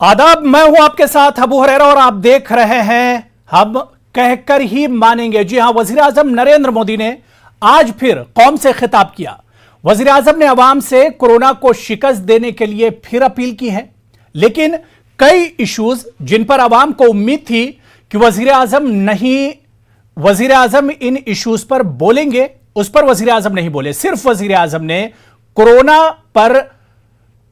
आदाब, मैं हूं आपके साथ अबू हुरैरा और आप देख रहे हैं हम कहकर ही मानेंगे। जी हां, वजीर आजम नरेंद्र मोदी ने आज फिर कौम से खिताब किया। वजीर आजम ने अवाम से कोरोना को शिकस्त देने के लिए फिर अपील की है, लेकिन कई इश्यूज जिन पर अवाम को उम्मीद थी कि वजीर आजम इन इश्यूज पर बोलेंगे, उस पर वजीर आजम नहीं बोले। सिर्फ वजीर आजम ने कोरोना पर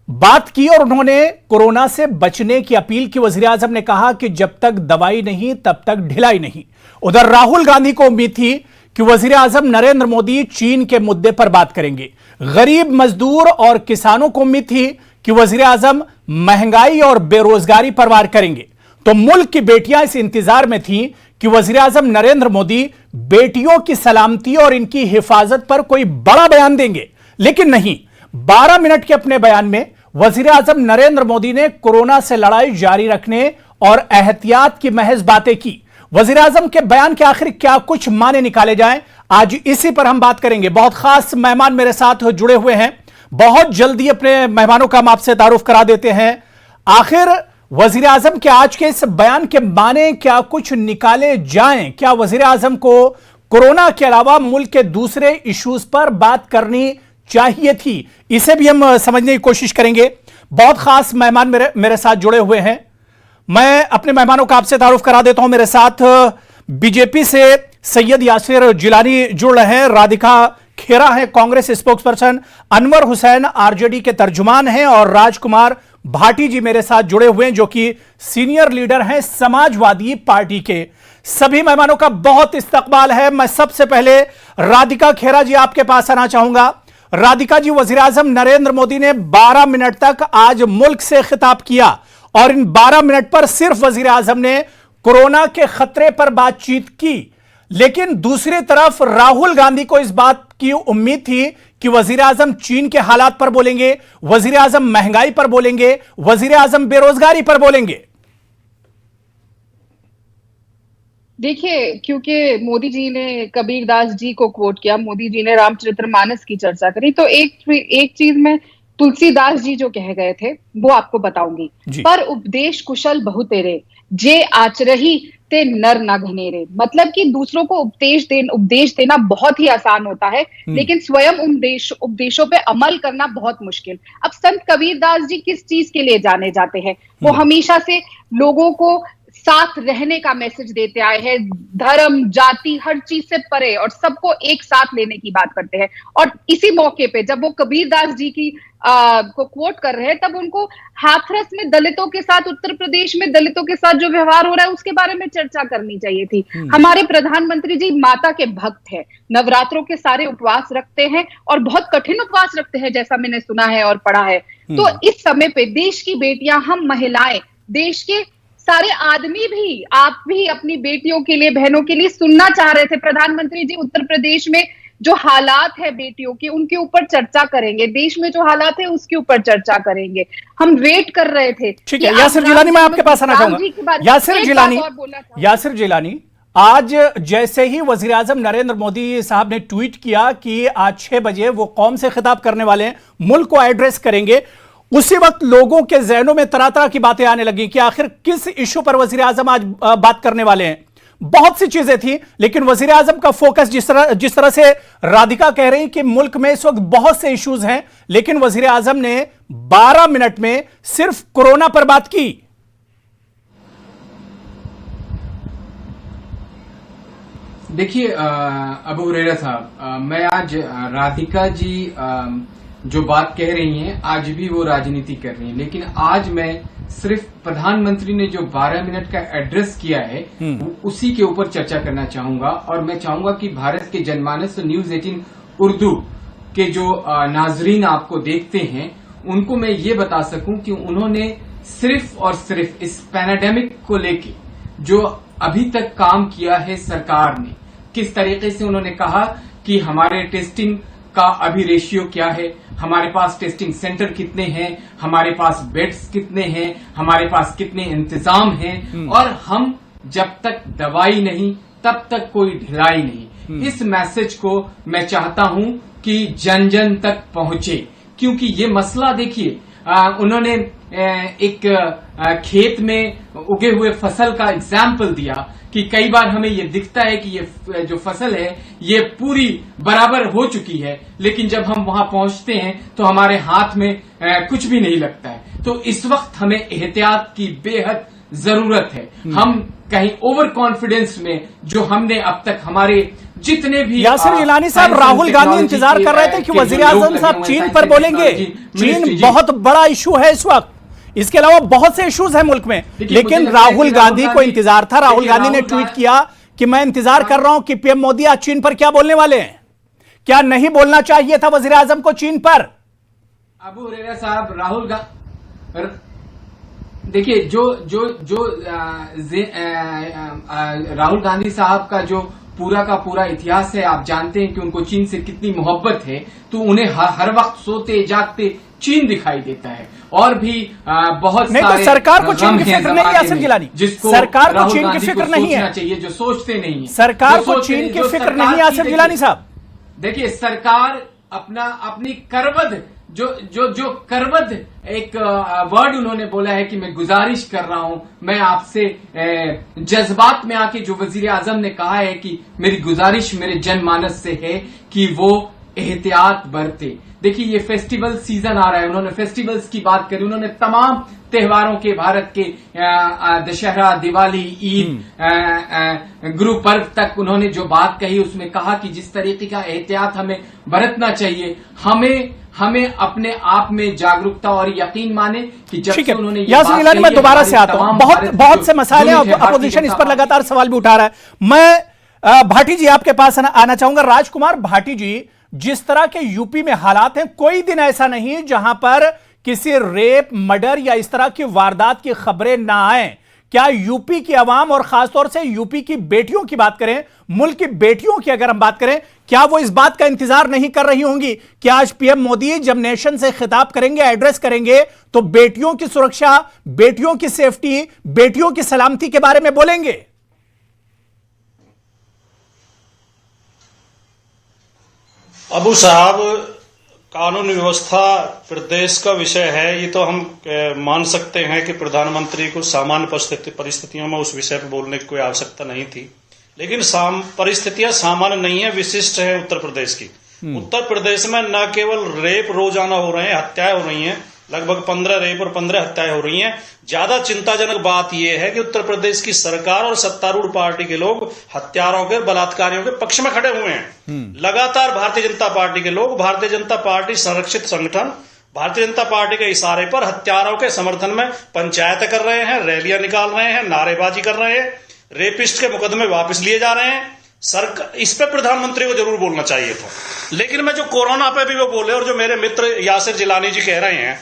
बात की और उन्होंने कोरोना से बचने की अपील की। वजीर आजम ने कहा कि जब तक दवाई नहीं तब तक ढिलाई नहीं। उधर राहुल गांधी को उम्मीद थी कि वजीर आजम नरेंद्र मोदी चीन के मुद्दे पर बात करेंगे। गरीब मजदूर और किसानों को उम्मीद थी कि वजीर आजम महंगाई और बेरोजगारी पर वार करेंगे। तो मुल्क की बेटियां इस इंतजार में थीं कि वजीर आजम नरेंद्र मोदी बेटियों की सलामती और इनकी हिफाजत पर कोई बड़ा बयान देंगे, लेकिन नहीं। 12 मिनट के अपने बयान में वजीर आजम नरेंद्र मोदी ने कोरोना से लड़ाई जारी रखने और एहतियात की महज बातें की। वजीर आजम के बयान के आखिर क्या कुछ माने निकाले जाएं, आज इसी पर हम बात करेंगे। बहुत खास मेहमान मेरे साथ जुड़े हुए हैं। बहुत जल्दी अपने मेहमानों का हम आपसे तारुफ करा देते हैं। आखिर वजीर आजम के आज के इस बयान के माने क्या कुछ निकाले जाएं? क्या वजीर आजम को कोरोना के अलावा मुल्क के दूसरे इश्यूज पर बात करनी चाहिए थी? इसे भी हम समझने की कोशिश करेंगे। बहुत खास मेहमान मेरे साथ जुड़े हुए हैं। मैं अपने मेहमानों का आपसे तारुफ करा देता हूं। मेरे साथ बीजेपी से सैयद यासिर जिलानी जुड़ रहे हैं, राधिका खेरा हैं Congress spokes person, Anwar Hussain RJD के तर्जुमान हैं और राजकुमार भाटी जी मेरे साथ जुड़े हुए हैं जो कि सीनियर लीडर हैं समाजवादी पार्टी के। सभी मेहमानों का बहुत इस्तकबाल है। मैं सबसे पहले राधिका खेरा जी आपके पास आना चाहूंगा। राधिका जी, वजीर आजम नरेंद्र मोदी ने 12 मिनट तक आज मुल्क से खिताब किया और इन 12 मिनट पर सिर्फ वजीर आजम ने कोरोना के खतरे पर बातचीत की, लेकिन दूसरी तरफ राहुल गांधी को इस बात की उम्मीद थी कि वजीर आजम चीन के हालात पर बोलेंगे, वजीर आजम महंगाई पर बोलेंगे, वजीर आजम बेरोजगारी पर बोलेंगे। देखिए, क्योंकि मोदी जी ने कबीरदास जी को कोट किया, मोदी जी ने रामचरितमानस की चर्चा करी, तो एक चीज में तुलसीदास जी जो कह गए थे वो आपको बताऊंगी। पर उपदेश कुशल बहुतेरे, जे आचरही ते नर ना घनेरे। मतलब कि दूसरों को उपदेश देना बहुत ही आसान होता है, लेकिन स्वयं उपदेशों पे अमल करना बहुत मुश्किल। अब संत कबीरदास जी किस चीज के लिए जाने जाते हैं? वो हमेशा से लोगों को साथ रहने का मैसेज देते आए हैं, धर्म जाति हर चीज से परे, और सबको एक साथ लेने की बात करते हैं। और इसी मौके पे जब वो कबीरदास जी की को कोट कर रहे हैं, तब उनको हाथरस में दलितों के साथ, उत्तर प्रदेश में दलितों के साथ जो व्यवहार हो रहा है उसके बारे में चर्चा करनी चाहिए थी। हमारे प्रधानमंत्री जी माता के भक्त हैं, नवरात्रों के सारे उपवास रखते हैं और बहुत कठिन उपवास रखते हैं, जैसा मैंने सुना है और पढ़ा है। तो इस समय पे देश की बेटियां, हम महिलाएं, देश के सारे आदमी भी, आप भी अपनी बेटियों के लिए, बहनों के लिए सुनना चाह रहे थे। प्रधानमंत्री जी उत्तर प्रदेश में जो हालात है बेटियों के, उनके ऊपर चर्चा करेंगे, देश में जो हालात है उसके ऊपर चर्चा करेंगे। हम वेट कर रहे थे। ठीक है, यासिर जिलानी, मैं आपके पास आना चाहूंगा। यासिर जिलानी, आज जैसे ही वजीर आजम नरेंद्र मोदी साहब ने ट्वीट किया कि आज 6 बजे वो कौम से खिताब करने वाले हैं, मुल्क को एड्रेस करेंगे, उसी वक्त लोगों के जहनों में तरह तरह की बातें आने लगी कि आखिर किस इशू पर वजीर आजम आज बात करने वाले हैं। बहुत सी चीजें थी, लेकिन वजीर आजम का फोकस जिस तरह से राधिका कह रही कि मुल्क में इस वक्त बहुत से इश्यूज हैं, लेकिन वजीर आजम ने 12 मिनट में सिर्फ कोरोना पर बात की। देखिए अबू हुरैरा साहब, मैं आज राधिका जी जो बात कह रही हैं, आज भी वो राजनीति कर रही हैं, लेकिन आज मैं सिर्फ प्रधानमंत्री ने जो 12 मिनट का एड्रेस किया है उसी के ऊपर चर्चा करना चाहूंगा। और मैं चाहूंगा कि भारत के जनमानस और न्यूज 18 उर्दू के जो नाजरीन आपको देखते हैं, उनको मैं ये बता सकूं कि उन्होंने सिर्फ और सिर्फ इस पैंडेमिक को लेके जो अभी तक काम किया है सरकार ने, किस तरीके से उन्होंने कहा कि हमारे टेस्टिंग का अभी रेशियो क्या है, हमारे पास टेस्टिंग सेंटर कितने हैं, हमारे पास बेड्स कितने हैं, हमारे पास कितने इंतजाम हैं, और हम जब तक दवाई नहीं तब तक कोई ढिलाई नहीं। इस मैसेज को मैं चाहता हूं कि जन जन तक पहुंचे, क्योंकि ये मसला देखिए, उन्होंने एक खेत में उगे हुए फसल का एग्जाम्पल दिया कि कई बार हमें ये दिखता है कि ये जो फसल है ये पूरी बराबर हो चुकी है, लेकिन जब हम वहां पहुंचते हैं तो हमारे हाथ में कुछ भी नहीं लगता है। तो इस वक्त हमें एहतियात की बेहद जरूरत है। हम कहीं ओवर कॉन्फिडेंस में जो हमने अब तक हमारे जितने भी यासिर जिलानी साहब, राहुल गांधी इंतजार कर रहे थे कि वजीर आजम साहब चीन पर बोलेंगे। चीन बहुत बड़ा इशू है इस वक्त, इसके अलावा बहुत से इश्यूज हैं मुल्क में, लेकिन राहुल गांधी को इंतजार था। राहुल गांधी ने ट्वीट किया कि मैं इंतजार कर रहा हूं कि पीएम मोदी आज चीन पर क्या बोलने वाले हैं। क्या नहीं बोलना चाहिए था वजीर आजम को चीन पर? अबू हुरैरा साहब, देखिए जो राहुल गांधी साहब का जो पूरा का पूरा इतिहास है, आप जानते हैं कि उनको चीन से कितनी मोहब्बत है, तो उन्हें हर वक्त सोते जागते चीन दिखाई देता है। और भी बहुत नहीं, सारे तो सरकार को चीन की फिक्र नहीं है यासिर जिलानी, जिसको सरकार को चीन की फिक्र नहीं है चाहिए, जो सोचते नहीं है। सरकार को चीन की फिक्र नहीं है यासिर जिलानी साहब। देखिए, सरकार अपनी करवद जो करवद एक वर्ड उन्होंने बोला है कि मैं गुजारिश कर रहा हूं, मैं आपसे जज्बात में आके जो वजीर आजम ने कहा है कि मेरी गुजारिश मेरे जनमानस से है कि वो एहतियात बरते। देखिए, ये फेस्टिवल सीजन आ रहा है, उन्होंने फेस्टिवल्स की बात करी, उन्होंने तमाम त्योहारों के, भारत के दशहरा, दिवाली, ईद, गुरु पर्व तक उन्होंने जो बात कही उसमें कहा कि जिस तरीके का एहतियात हमें बरतना चाहिए, हमें अपने आप में जागरूकता और यकीन माने कि जब से उन्होंने यासिर जिलानी, मैं दोबारा से आता हूं, बहुत से मसाले अपोजिशन इस पर लगातार सवाल भी उठा रहा है। मैं भाटी जी आपके पास आना चाहूंगा। राजकुमार भाटी जी, जिस तरह के यूपी में हालात हैं, कोई दिन ऐसा नहीं जहां पर किसी रेप, मर्डर या इस तरह की वारदात की खबरें ना आए। क्या यूपी की आवाम और खासतौर से यूपी की बेटियों की बात करें, मुल्क की बेटियों की अगर हम बात करें, क्या वो इस बात का इंतजार नहीं कर रही होंगी कि आज पीएम मोदी जब नेशन से खिताब करेंगे, एड्रेस करेंगे, तो बेटियों की सुरक्षा, बेटियों की सेफ्टी, बेटियों की सलामती के बारे में बोलेंगे? अबू साहब, कानून व्यवस्था प्रदेश का विषय है, ये तो हम मान सकते हैं कि प्रधानमंत्री को सामान्य परिस्थितियों में उस विषय पर बोलने की कोई आवश्यकता नहीं थी, लेकिन परिस्थितियां सामान्य नहीं है, विशिष्ट है उत्तर प्रदेश की। उत्तर प्रदेश में न केवल रेप रोजाना हो रहे हैं, हत्याएं हो रही हैं, लगभग 15 रेप और 15 हत्याएं हो रही हैं। ज्यादा चिंताजनक बात यह है कि उत्तर प्रदेश की सरकार और सत्तारूढ़ पार्टी के लोग हत्यारों के, बलात्कारियों के पक्ष में खड़े हुए हैं। लगातार भारतीय जनता पार्टी के लोग, भारतीय जनता पार्टी संरक्षित संगठन, भारतीय जनता पार्टी के इशारे पर हत्यारों के समर्थन में पंचायत कर रहे हैं, रैलियां निकाल रहे हैं, नारेबाजी कर रहे हैं, रेपिस्ट के मुकदमे वापस लिए जा रहे हैं। सरकार, इस पे प्रधानमंत्री को जरूर बोलना चाहिए था। लेकिन मैं जो कोरोना पे भी वो बोले, और जो मेरे मित्र यासिर जिलानी जी कह रहे हैं,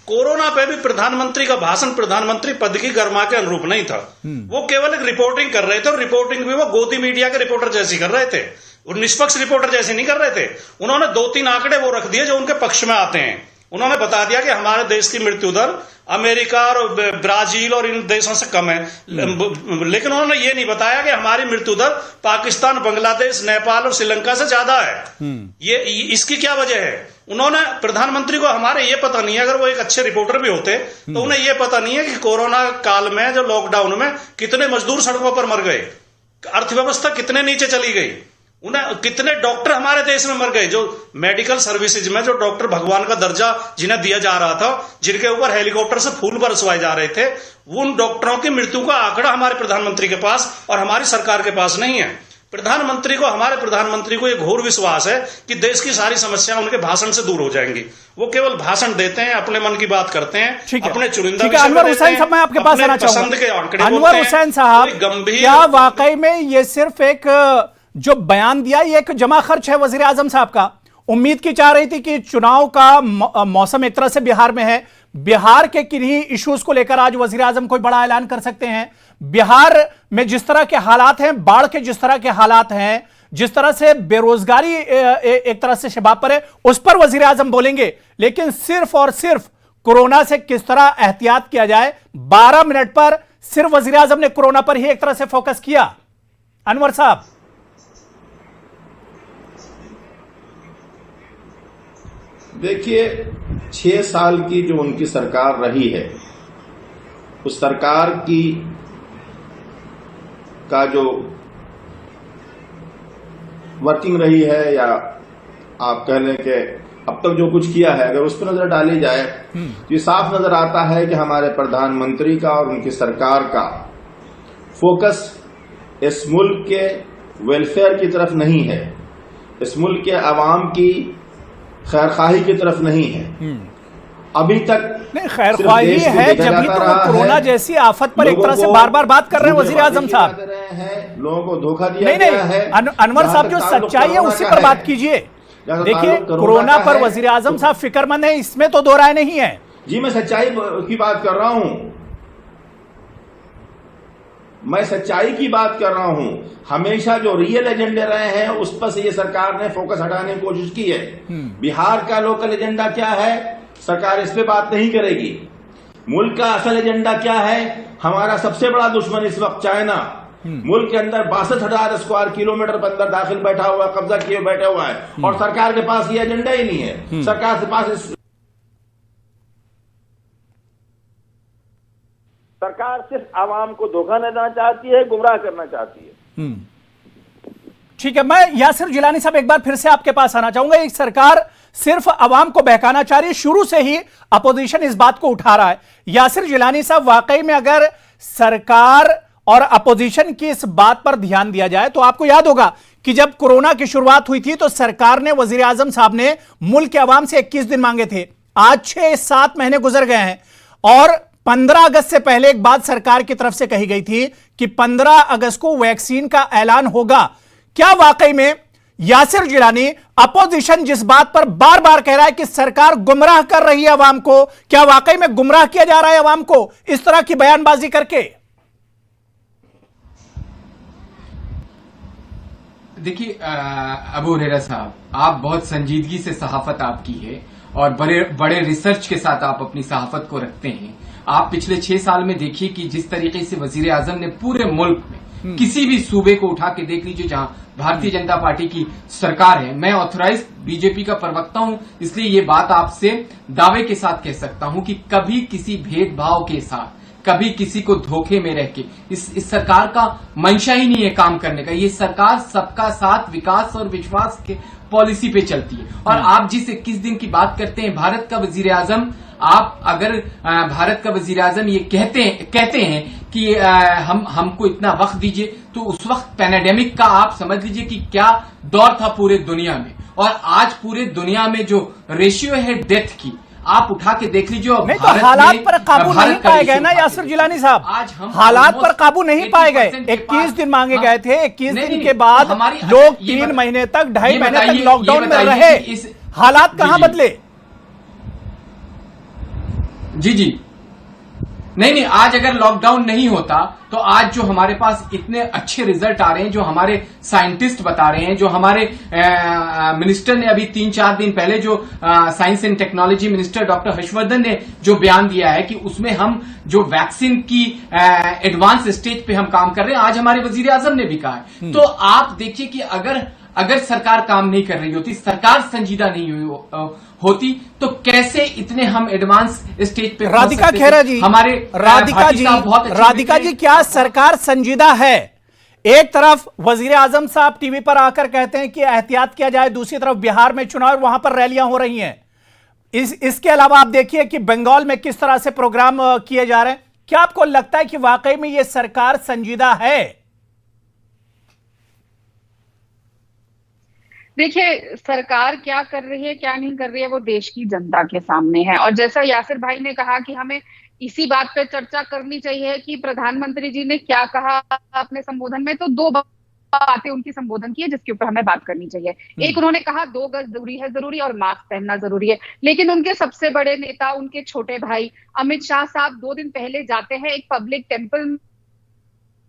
कोरोना पे भी प्रधानमंत्री का भाषण प्रधानमंत्री पद की गरिमा के अनुरूप नहीं था। वो केवल एक रिपोर्टिंग कर रहे थे, और रिपोर्टिंग भी वो गोदी मीडिया के रिपोर्टर जैसी कर रहे थे, और निष्पक्ष रिपोर्टर जैसे नहीं कर रहे थे। उन्होंने 2-3 आंकड़े वो रख दिए जो उनके पक्ष में आते हैं। उन्होंने बता दिया कि हमारे देश की मृत्यु दर अमेरिका और ब्राजील और इन देशों से कम है, लेकिन उन्होंने ये नहीं बताया कि हमारी मृत्यु दर पाकिस्तान, बांग्लादेश, नेपाल और श्रीलंका से ज्यादा है। ये इसकी क्या वजह है? उन्होंने, प्रधानमंत्री को हमारे ये पता नहीं है, अगर वो एक अच्छे रिपोर्टर भी होते तो उन्हें ये पता नहीं है कि कोरोना काल में, जो लॉकडाउन में कितने मजदूर सड़कों पर मर गए, अर्थव्यवस्था कितने नीचे चली गई, उन्हें कितने डॉक्टर हमारे देश में मर गए, जो मेडिकल सर्विसेज में जो डॉक्टर भगवान का दर्जा जिन्हें दिया जा रहा था, जिनके ऊपर हेलीकॉप्टर से फूल बरसवाए जा रहे थे, उन डॉक्टरों की मृत्यु का आंकड़ा हमारे प्रधानमंत्री के पास और हमारी सरकार के पास नहीं है। हमारे प्रधानमंत्री को एक घोर विश्वास है कि देश की सारी समस्याएं उनके भाषण से दूर हो जाएंगी। वो केवल भाषण देते हैं, अपने मन की बात करते हैं, अपने चुनिंदा अनवर हुसैन साहब, मैं आपके पास आना चाहूंगा। अनवर हुसैन साहब, क्या वाकई में ये सिर्फ एक जो बयान दिया, ये एक जमा खर्च है वजीर आजम साहब का? उम्मीद की जा रही थी कि चुनाव का मौसम एक तरह से बिहार में है, बिहार के किन्हीं इश्यूज को लेकर आज वजीर आजम कोई बड़ा ऐलान कर सकते हैं। बिहार में जिस तरह के हालात हैं, बाढ़ के जिस तरह के हालात हैं, जिस तरह से बेरोजगारी एक तरह से शबाब पर है, उस पर वजीर आजम बोलेंगे। लेकिन सिर्फ और सिर्फ कोरोना से किस तरह एहतियात किया जाए, 12 मिनट पर सिर्फ वजीर आजम ने कोरोना पर ही एक तरह से फोकस किया। अनवर साहब, देखिए, 6 साल की जो उनकी सरकार रही है, उस सरकार का जो वर्किंग रही है, या आप कह लें कि अब तक जो कुछ किया है, अगर उस पर नजर डाली जाए तो ये साफ नजर आता है कि हमारे प्रधानमंत्री का और उनकी सरकार का फोकस इस मुल्क के वेलफेयर की तरफ नहीं है, इस मुल्क के अवाम की खैरखाही की तरफ नहीं है। अभी तक नहीं, खैरख्वाही है जब भी तो वो कोरोना जैसी आफत पर एक तरह से बार बार बात कर रहे हैं वजीर आजम साहब। लोगों को धोखा दिया गया है। अनवर साहब, जो सच्चाई है उसी पर बात कीजिए। देखिए, कोरोना पर वजीर आजम साहब फिक्रमंद है, इसमें तो दो राय नहीं है। जी, मैं सच्चाई की बात कर रहा हूं, मैं सच्चाई की बात कर रहा हूं। हमेशा जो रियल एजेंडे रहे हैं उस पर से ये सरकार ने फोकस हटाने की कोशिश की है। बिहार का लोकल एजेंडा क्या है, सरकार इस पे बात नहीं करेगी। मुल्क का असल एजेंडा क्या है, हमारा सबसे बड़ा दुश्मन इस वक्त चाइना मुल्क के अंदर 62,000 स्क्वायर किलोमीटर पर अंदर दाखिल बैठा हुआ, कब्जा किए बैठा हुआ है, और सरकार के पास ये एजेंडा ही नहीं है। सरकार के पास सरकार सिर्फ आवाम को धोखा देना चाहती है, गुमराह करना चाहती है। ठीक है, मैं यासिर जिलानी साहब एक बार फिर से आपके पास आना चाहूंगा। एक सरकार सिर्फ आवाम को बहकाना चाह रही है, शुरू से ही अपोजिशन इस बात को उठा रहा है। यासिर जिलानी साहब, वाकई में अगर सरकार और अपोजिशन की इस बात पर ध्यान दिया जाए तो आपको याद होगा कि जब कोरोना की शुरुआत हुई थी तो सरकार ने, वजीर आजम साहब ने मुल्क के आवाम से 21 दिन मांगे थे। आज 6-7 महीने गुजर गए हैं और 15 अगस्त से पहले एक बात सरकार की तरफ से कही गई थी कि 15 अगस्त को वैक्सीन का ऐलान होगा। क्या वाकई में यासिर जिलानी, अपोजिशन जिस बात पर बार बार कह रहा है कि सरकार गुमराह कर रही है आवाम को, क्या वाकई में गुमराह किया जा रहा है आवाम को इस तरह की बयानबाजी करके? देखिए अबू हुरैरा साहब, आप बहुत संजीदगी से सहाफत आपकी है और बड़े रिसर्च के साथ आप अपनी सहाफत को रखते हैं। आप पिछले 6 साल में देखिए कि जिस तरीके से वजीर आजम ने पूरे मुल्क में किसी भी सूबे को उठा के देख लीजिए जहां भारतीय जनता पार्टी की सरकार है। मैं ऑथराइज्ड बीजेपी का प्रवक्ता हूं, इसलिए ये बात आपसे दावे के साथ कह सकता हूं कि कभी किसी भेदभाव के साथ, कभी किसी को धोखे में रह के इस सरकार का मंशा ही नहीं है काम करने का। ये सरकार सबका साथ, विकास और विश्वास के पॉलिसी पे चलती है। और आप जिस 21 दिन की बात करते हैं, भारत का वजीर आजम, आप अगर भारत का वजीर आजम ये कहते हैं कि हमको इतना वक्त दीजिए, तो उस वक्त पैंडेमिक का आप समझ लीजिए कि क्या दौर था पूरे दुनिया में। और आज पूरे दुनिया में जो रेशियो है डेथ की, आप उठा के देख लीजिए। नहीं तो हालात पर काबू नहीं पाए गए ना यासिर जिलानी साहब, आज हम हालात पर काबू नहीं पाए गए। 21 दिन मांगे गए थे, 21 दिन के बाद लोग 3 महीने तक, 2.5 महीने तक लॉकडाउन में रहे। हालात कहां बदले? जी नहीं, आज अगर लॉकडाउन नहीं होता तो आज जो हमारे पास इतने अच्छे रिजल्ट आ रहे हैं, जो हमारे साइंटिस्ट बता रहे हैं, जो हमारे मिनिस्टर ने अभी 3-4 दिन पहले जो science and technology minister doctor Harshvardhan ने जो बयान दिया है कि उसमें हम जो वैक्सीन की एडवांस स्टेज पे हम काम कर रहे हैं, आज हमारे वजीर आजम ने भी कहा है। तो आप देखिए कि अगर सरकार काम नहीं कर रही होती, सरकार संजीदा नहीं होती, तो कैसे इतने हम एडवांस स्टेज पे राधिका खेरा जी, हमारे राधिका जी, क्या सरकार संजीदा है? एक तरफ वजीर आजम साहब टीवी पर आकर कहते हैं कि एहतियात किया जाए, दूसरी तरफ बिहार में चुनाव, वहां पर रैलियां हो रही हैं। इसके अलावा आप देखिए कि बंगाल में किस तरह से प्रोग्राम किए जा रहे हैं। क्या आपको लगता है कि वाकई में यह सरकार संजीदा है? देखिए, सरकार क्या कर रही है, क्या नहीं कर रही है, वो देश की जनता के सामने है। और जैसा यासिर भाई ने कहा कि हमें इसी बात पे चर्चा करनी चाहिए कि प्रधानमंत्री जी ने क्या कहा अपने संबोधन में, तो 2 बातें उनकी संबोधन की है जिसके ऊपर हमें बात करनी चाहिए। एक, उन्होंने कहा 2 गज दूरी है जरूरी और मास्क पहनना जरूरी है, लेकिन उनके सबसे बड़े नेता, उनके छोटे भाई अमित शाह साहब 2 दिन पहले जाते हैं एक पब्लिक टेम्पल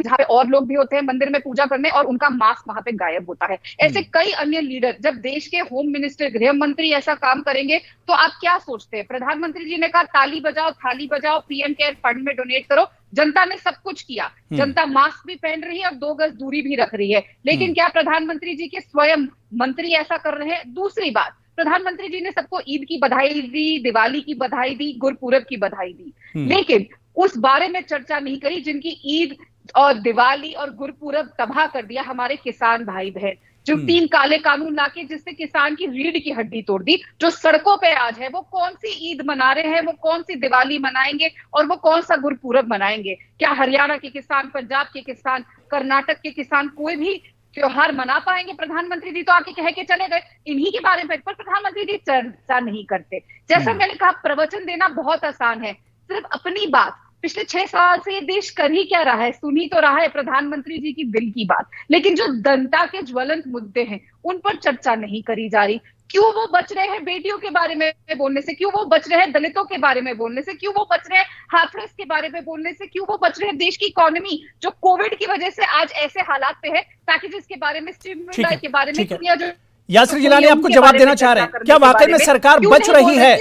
जहां पे और लोग भी होते हैं मंदिर में पूजा करने, और उनका मास्क वहां पे गायब होता है। ऐसे कई अन्य लीडर, जब देश के होम मिनिस्टर, गृह मंत्री ऐसा काम करेंगे तो आप क्या सोचते हैं? प्रधानमंत्री जी ने कहा ताली बजाओ, थाली बजाओ, पीएम केयर फंड में डोनेट करो। जनता ने सब कुछ किया, जनता मास्क भी पहन रही है और 2 गज दूरी भी रख रही है, लेकिन क्या प्रधानमंत्री जी के स्वयं मंत्री ऐसा कर रहे हैं? दूसरी बात, प्रधानमंत्री जी ने सबको ईद की बधाई दी, दिवाली की बधाई दी, गुरपूरब की बधाई दी, लेकिन उस बारे में चर्चा नहीं करी जिनकी ईद और दिवाली और गुरपूरब तबाह कर दिया हमारे किसान भाई बहन, जो 3 काले कानून लाके जिससे किसान की रीढ़ की हड्डी तोड़ दी, जो सड़कों पे आज है, वो कौन सी ईद मना रहे हैं, वो कौन सी दिवाली मनाएंगे और वो कौन सा गुरपूरब मनाएंगे? क्या हरियाणा के किसान, पंजाब के किसान, कर्नाटक के किसान कोई भी त्योहार मना पाएंगे? प्रधानमंत्री जी तो आके कह के चले गए इन्हीं के बारे में, पर प्रधानमंत्री जी चर्चा नहीं करते। जैसा मैंने कहा, प्रवचन देना बहुत आसान है, सिर्फ अपनी बात पिछले 6 साल से ये देश कर ही क्या रहा है, सुन ही तो रहा है प्रधानमंत्री जी की दिल की बात, लेकिन जो जनता के ज्वलंत मुद्दे हैं उन पर चर्चा नहीं करी जा रही। क्यों वो बच रहे हैं बेटियों के बारे में बोलने से, क्यों वो बच रहे हैं दलितों के बारे में बोलने से, क्यों वो बच रहे हैं हाथरस के बारे में बोलने से, क्यों वो बच रहे हैं देश की इकोनॉमी जो कोविड की वजह से आज ऐसे हालात पे है, ताकि जिसके बारे में स्टिमुलस के बारे में दुनिया जो यासिर जिलानी आपको जवाब देना चाह रहे हैं, क्या वाकई में सरकार बच रही है?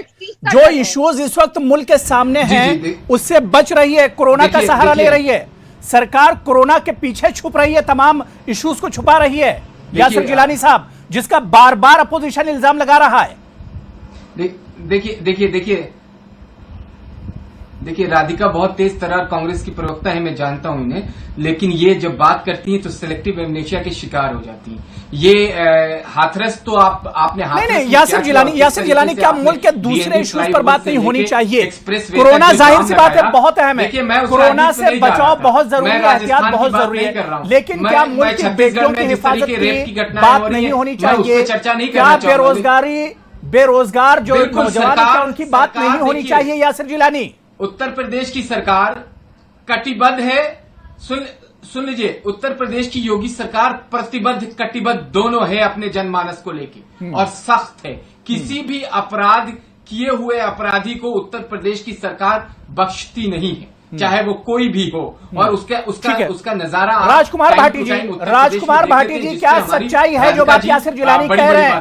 जो इश्यूज इस वक्त मुल्क के सामने हैं उससे बच रही है, कोरोना का सहारा ले रही है? सरकार कोरोना के पीछे छुप रही है, तमाम इश्यूज को छुपा रही है यासिर जिलानी साहब, जिसका बार बार अपोजिशन इल्जाम लगा रहा है। देखिए राधिका बहुत तेज तर्रार कांग्रेस की प्रवक्ता है, मैं जानता हूं इन्हें, लेकिन ये जब बात करती हैं तो सिलेक्टिव एमनेशिया के शिकार हो जाती हैं। ये हाथरस तो आपने नहीं यासिर जिलानी क्या मुल्क के दूसरे इश्यूज पर बात नहीं होनी चाहिए? कोरोना जाहिर सी बात है बहुत अहम है, कोरोना से बचाव बहुत जरूरी है, एहतियात बहुत जरूरी है, लेकिन क्या मुल्क की बेटियों की हिफाजत की बात नहीं होनी चाहिए? क्या बेरोजगार जो नौजवान है उनकी बात नहीं होनी चाहिए? यासिर जिलानी, उत्तर प्रदेश की सरकार कटिबद्ध है, सुन लीजिए, उत्तर प्रदेश की योगी सरकार प्रतिबद्ध कटिबद्ध दोनों है अपने जनमानस को लेके, और सख्त है। किसी भी अपराध किए हुए अपराधी को उत्तर प्रदेश की सरकार बख्शती नहीं है, चाहे वो कोई भी हो, और उसका नजारा राजकुमार भाटी जी क्या सच्चाई है जो बात यासिर जिलानी कह रहे हैं?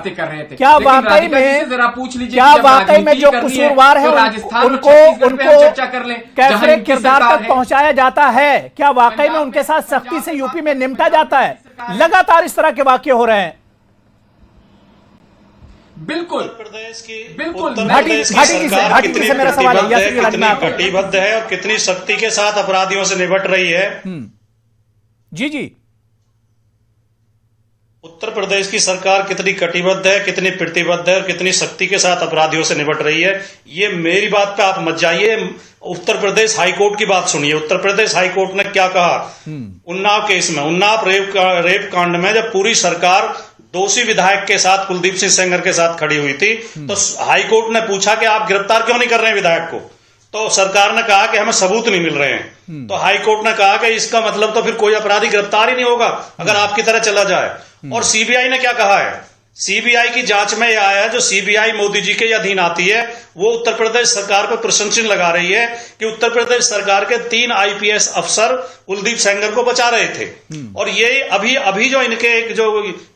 क्या वाकई में जो कसूरवार है उनको कैसे किरदार तक पहुंचाया जाता है? क्या वाकई में उनके साथ सख्ती से यूपी में निपटा जाता है? लगातार इस तरह के वाकये हो रहे हैं। बिल्कुल भाटी जी से मेरा सवाल है, कितनी कटिबद्ध है और कितनी सख्ती के साथ अपराधियों से निपट रही है। जी उत्तर प्रदेश की सरकार कितनी कटिबद्ध है, कितनी प्रतिबद्ध है और कितनी सख्ती के साथ अपराधियों से निपट रही है, ये मेरी बात पे आप मत जाइए, उत्तर प्रदेश हाईकोर्ट की बात सुनिए। उत्तर प्रदेश हाईकोर्ट ने क्या कहा उन्नाव केस में, उन्नाव रेप कांड में, जब पूरी सरकार दोषी विधायक के साथ कुलदीप सिंह सेंगर के साथ खड़ी हुई थी, तो हाईकोर्ट ने पूछा कि आप गिरफ्तार क्यों नहीं कर रहे हैं विधायक को? तो सरकार ने कहा कि हमें सबूत नहीं मिल रहे हैं। तो हाईकोर्ट ने कहा कि इसका मतलब तो फिर कोई अपराधी गिरफ्तार ही नहीं होगा अगर आपकी तरह चला जाए। और सीबीआई ने क्या कहा है? सीबीआई की जांच में यह आया है, जो सीबीआई मोदी जी के अधीन आती है, वो उत्तर प्रदेश सरकार पर प्रशंसा लगा रही है कि उत्तर प्रदेश सरकार के 3 आईपीएस अफसर कुलदीप सेंगर को बचा रहे थे। और ये अभी जो इनके एक जो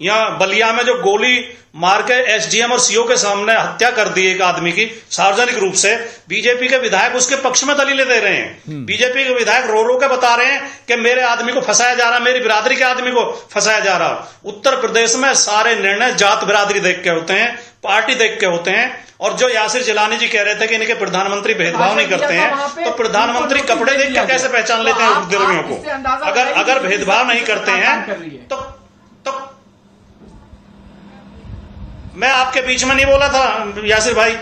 यहाँ बलिया में जो गोली मार के एसडीएम और सीओ के सामने हत्या कर दी एक आदमी की सार्वजनिक रूप से, बीजेपी के विधायक उसके पक्ष में दलीलें दे रहे हैं। बीजेपी के विधायक रो के बता रहे हैं कि मेरे आदमी को फंसाया जा रहा, मेरी बिरादरी के आदमी को फंसाया जा रहा। उत्तर प्रदेश में सारे निर्णय जात बिरादरी देख के होते हैं, पार्टी देख के होते हैं। और जो यासिर जिलानी जी कह रहे थे कि इनके प्रधानमंत्री भेदभाव नहीं करते हैं, तो प्रधानमंत्री कपड़े देख के कैसे पहचान लेते हैं उपद्रवियों को? अगर भेदभाव नहीं करते हैं तो मैं आपके बीच में नहीं बोला था यासिर भाई,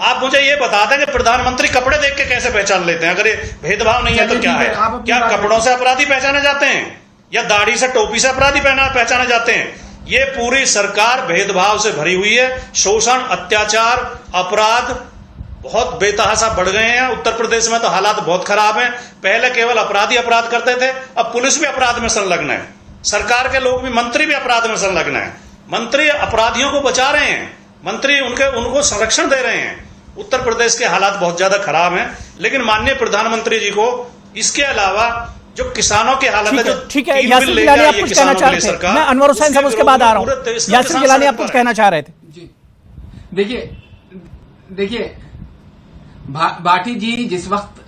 आप मुझे ये बता दें कि प्रधानमंत्री कपड़े देख के कैसे पहचान लेते हैं? अगर ये भेदभाव नहीं है तो क्या है? क्या कपड़ों से अपराधी पहचाने जाते हैं या दाढ़ी से टोपी से अपराधी पहचाने जाते हैं? ये पूरी सरकार भेदभाव से भरी हुई है। शोषण, अत्याचार, अपराध बहुत बेतहाशा बढ़ गए हैं। उत्तर प्रदेश में तो हालात बहुत खराब हैं। पहले केवल अपराधी अपराध करते थे, अब पुलिस भी अपराध में संलग्न है, सरकार के लोग भी, मंत्री भी अपराध में संलग्न है। मंत्री अपराधियों को बचा रहे हैं, मंत्री उनको संरक्षण दे रहे हैं। उत्तर प्रदेश के हालात बहुत ज्यादा खराब हैं। लेकिन माननीय प्रधानमंत्री जी को इसके अलावा जो किसानों की हालत है, जो ठीक है, यासिर जिलानी आप कुछ कहना चाह रहे थे, मैं अनवर हुसैन साहब उसके बाद आ रहा हूं। यासिर जिलानी आप कुछ कहना चाह रहे थे? जी देखिए भाटी जी जिस वक्त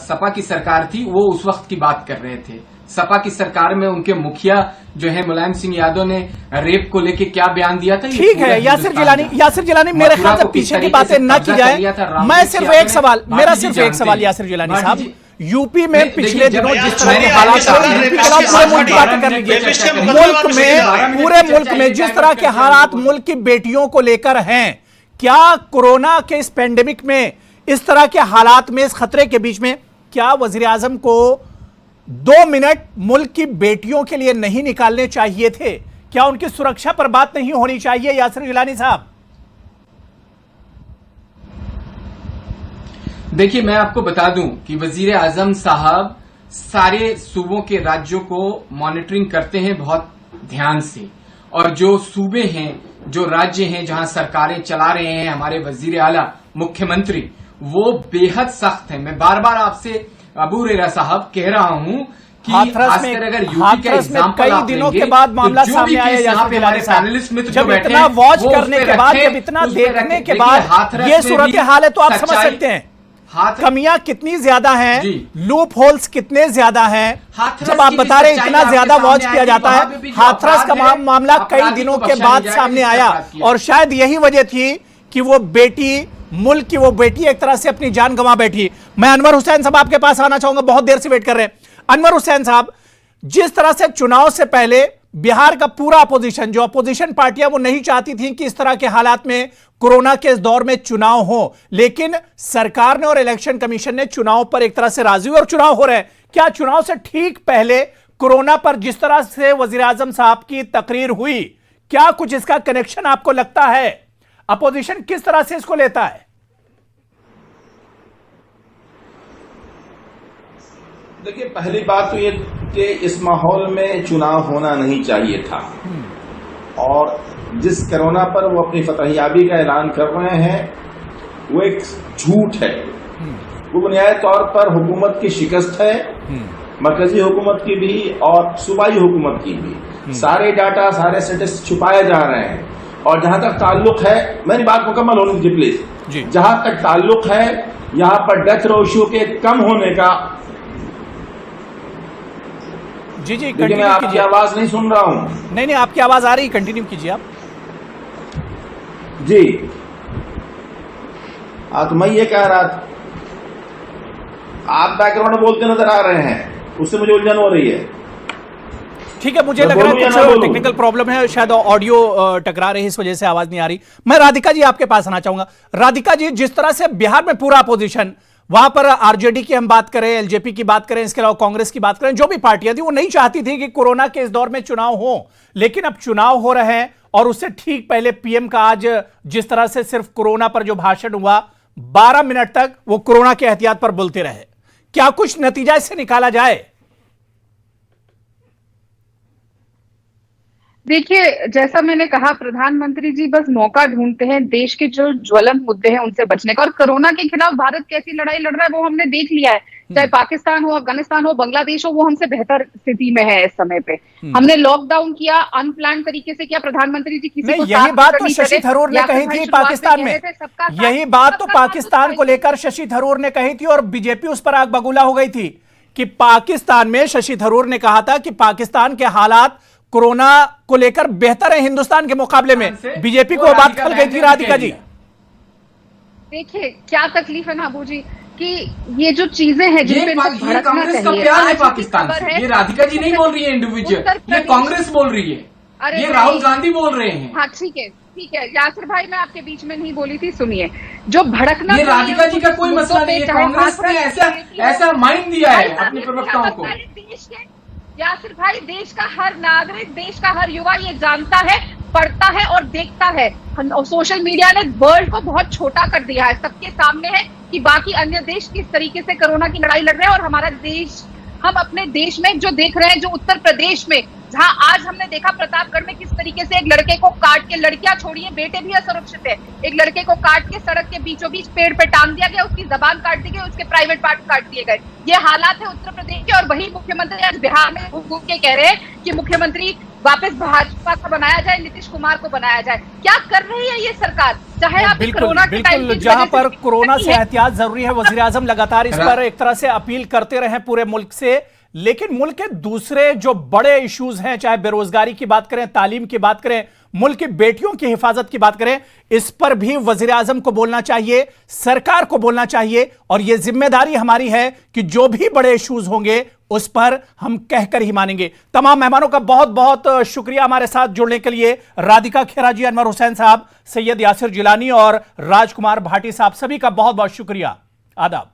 सपा की सरकार थी वो उस वक्त की बात कर रहे थे। सपा की सरकार में उनके मुखिया जो है मुलायम सिंह यादव ने रेप को लेके क्या बयान दिया था। ठीक है यासिर जिलानी मेरे ख्याल से पीछे की बातें ना की जाए। मैं सिर्फ एक सवाल, मेरा सिर्फ एक सवाल यासिर जिलानी साहब, यूपी में पिछले दिनों जिस तरह के हालात पूरे मुल्क में जिस तरह के हालात मुल्क की बेटियों को लेकर हैं, क्या कोरोना के इस पेंडेमिक में, इस तरह के हालात में, इस खतरे के बीच में, क्या वजीर आजम को 2 मिनट मुल्क की बेटियों के लिए नहीं निकालने चाहिए थे? क्या उनकी सुरक्षा पर बात नहीं होनी चाहिए यासिर जिलानी साहब? देखिए, मैं आपको बता दूं कि वजीर आजम साहब सारे सूबों के राज्यों को मॉनिटरिंग करते हैं बहुत ध्यान से, और जो सूबे हैं, जो राज्य हैं जहां सरकारें चला रहे हैं हमारे वजीर आला मुख्यमंत्री, वो बेहद सख्त है। मैं बार बार आपसे अबू रेरा साहब कह रहा हूं कि हाथरस में कई दिनों के बाद मामला सामने आया यासिर जिलानी साहब, जब इतना वॉच करने के बाद, जब इतना देखने के बाद ये सूरत हाल है, तो आप समझ सकते हैं कमियां कितनी ज्यादा हैं, लूप होल्स कितने ज्यादा हैं। जब आप बता रहे इतना ज्यादा वॉच किया जाता है, हाथरस का मामला कई दिनों के बाद सामने आया, और शायद यही वजह थी कि वो बेटी, मुल्क की वो बेटी एक तरह से अपनी जान गंवा बैठी। मैं अनवर हुसैन साहब आपके पास आना चाहूंगा, बहुत देर से वेट कर रहे हैं। अनवर हुसैन साहब, जिस तरह से चुनाव से पहले बिहार का पूरा अपोजिशन, जो अपोजिशन पार्टियां, वो नहीं चाहती थी कि इस तरह के हालात में, कोरोना के इस दौर में चुनाव हो, लेकिन सरकार ने और इलेक्शन कमीशन ने चुनाव पर एक तरह से राजी हुए और चुनाव हो रहे हैं। क्या चुनाव से ठीक पहले कोरोना पर जिस तरह से वजीर आजम साहब की तकरीर हुई, क्या कुछ इसका कनेक्शन आपको लगता है? अपोजिशन किस तरह से इसको लेता है? देखिए, पहली बात तो ये कि इस माहौल में चुनाव होना नहीं चाहिए था, और जिस कोरोना पर वो अपनी फतहियाबी का ऐलान कर रहे हैं वो एक झूठ है। वो बुनियादी तौर पर हुकूमत की शिकस्त है, मरकजी हुकूमत की भी और सूबाई हुकूमत की भी। सारे डाटा, सारे स्टेटस छुपाए जा रहे हैं, और जहां तक ताल्लुक है, मेरी बात मुकम्मल होनी दीजिए प्लीज, जहां तक ताल्लुक है यहां पर डेथ रेशियो के कम होने का, जी लेकिन मैं आपकी आवाज नहीं सुन रहा हूं। नहीं, आपकी आवाज आ रही, कंटिन्यू कीजिए आप। जी तो मैं ये कह रहा था, आप बैकग्राउंड में बोलते नजर आ रहे हैं, उससे मुझे उलझन हो रही है। ठीक है, मुझे लग रहा है कुछ टेक्निकल प्रॉब्लम है, शायद ऑडियो टकरा रही है, इस वजह से आवाज नहीं आ रही। मैं राधिका जी आपके पास आना चाहूंगा। राधिका जी, जिस तरह से बिहार में पूरा अपोजिशन, वहां पर आरजेडी की हम बात करें, एलजेपी की बात करें, इसके अलावा कांग्रेस की बात करें, जो भी पार्टियां थी वो नहीं चाहती थी कि कोरोना के इस दौर में चुनाव हो, लेकिन अब चुनाव हो रहे हैं, और उससे ठीक पहले पीएम का आज जिस तरह से सिर्फ कोरोना पर जो भाषण हुआ, 12 मिनट तक वो कोरोना के एहतियात पर बोलते रहे। क्या कुछ नतीजा इससे निकाला जाए? देखिए, जैसा मैंने कहा, प्रधानमंत्री जी बस मौका ढूंढते हैं देश के जो ज्वलंत मुद्दे हैं उनसे बचने का। और कोरोना के खिलाफ भारत कैसी लड़ाई लड़ रहा है वो हमने देख लिया है। चाहे पाकिस्तान हो, अफगानिस्तान हो, बांग्लादेश हो, वो हमसे बेहतर स्थिति में है इस समय पे। हमने लॉकडाउन किया, अनप्लान तरीके से किया। प्रधानमंत्री जी किसी को यही बात तो शशि थरूर ने कही थी पाकिस्तान में, यही बात तो पाकिस्तान को लेकर शशि थरूर ने कही थी, और बीजेपी उस पर आग बबूला हो गई थी कि पाकिस्तान में शशि थरूर ने कहा था कि पाकिस्तान के हालात कोरोना को लेकर बेहतर है हिंदुस्तान के मुकाबले में। बीजेपी को बात कर गई थी। राधिका जी, देखिए क्या तकलीफ है ना अबू जी, कि ये जो चीजें हैं जिनपे ये कांग्रेस का प्यार है पाकिस्तान से। ये राधिका जी नहीं बोल रही है इंडिविजुअल, ये कांग्रेस बोल रही है, ये राहुल गांधी बोल रहे हैं। हाँ ठीक है यासिर भाई, मैं आपके बीच में नहीं बोली थी, सुनिए। जो भड़कना, ये राधिका जी का कोई मसला नहीं है, कांग्रेस ने ऐसा माइंड दिया है अपने प्रवक्ताओं को। यासिर भाई, देश का हर नागरिक, देश का हर युवा ये जानता है, पढ़ता है और देखता है। और सोशल मीडिया ने वर्ल्ड को बहुत छोटा कर दिया है, सबके सामने है कि बाकी अन्य देश किस तरीके से कोरोना की लड़ाई लड़ रहे हैं, और हमारा देश, हम अपने देश में जो देख रहे हैं, जो उत्तर प्रदेश में, जहां आज हमने देखा प्रतापगढ़ में किस तरीके से एक लड़के को काट के, लड़कियां छोड़िए बेटे भी असुरक्षित है, एक लड़के को काट के सड़क के बीचों बीच पेड़ पे टांग दिया गया, उसकी जबान काट दी गई, उसके प्राइवेट पार्ट काट दिए गए। ये हालात है उत्तर प्रदेश के। और वही मुख्यमंत्री आज बिहार में घूम के कह रहे हैं कि मुख्यमंत्री वापस भाजपा को बनाया जाए, नीतीश कुमार को बनाया जाए। क्या कर रही है ये सरकार? चाहे आप कोरोना के टाइम पे, जहां पर कोरोना से एहतियात जरूरी है, वजीर आजम लगातार इस पर एक तरह से अपील करते रहे पूरे मुल्क से, लेकिन मुल्क के दूसरे जो बड़े इश्यूज हैं, चाहे बेरोजगारी की बात करें, तालीम की बात करें, मुल्क की बेटियों की हिफाजत की बात करें, इस पर भी वजीर आजम को बोलना चाहिए, सरकार को बोलना चाहिए। और यह जिम्मेदारी हमारी है कि जो भी बड़े इश्यूज होंगे उस पर हम कहकर ही मानेंगे। तमाम मेहमानों का बहुत बहुत शुक्रिया हमारे साथ जुड़ने के लिए। राधिका खेरा जी, अनवर हुसैन साहब, सैयद यासिर जिलानी और राजकुमार भाटी साहब, सभी का बहुत बहुत शुक्रिया। आदाब।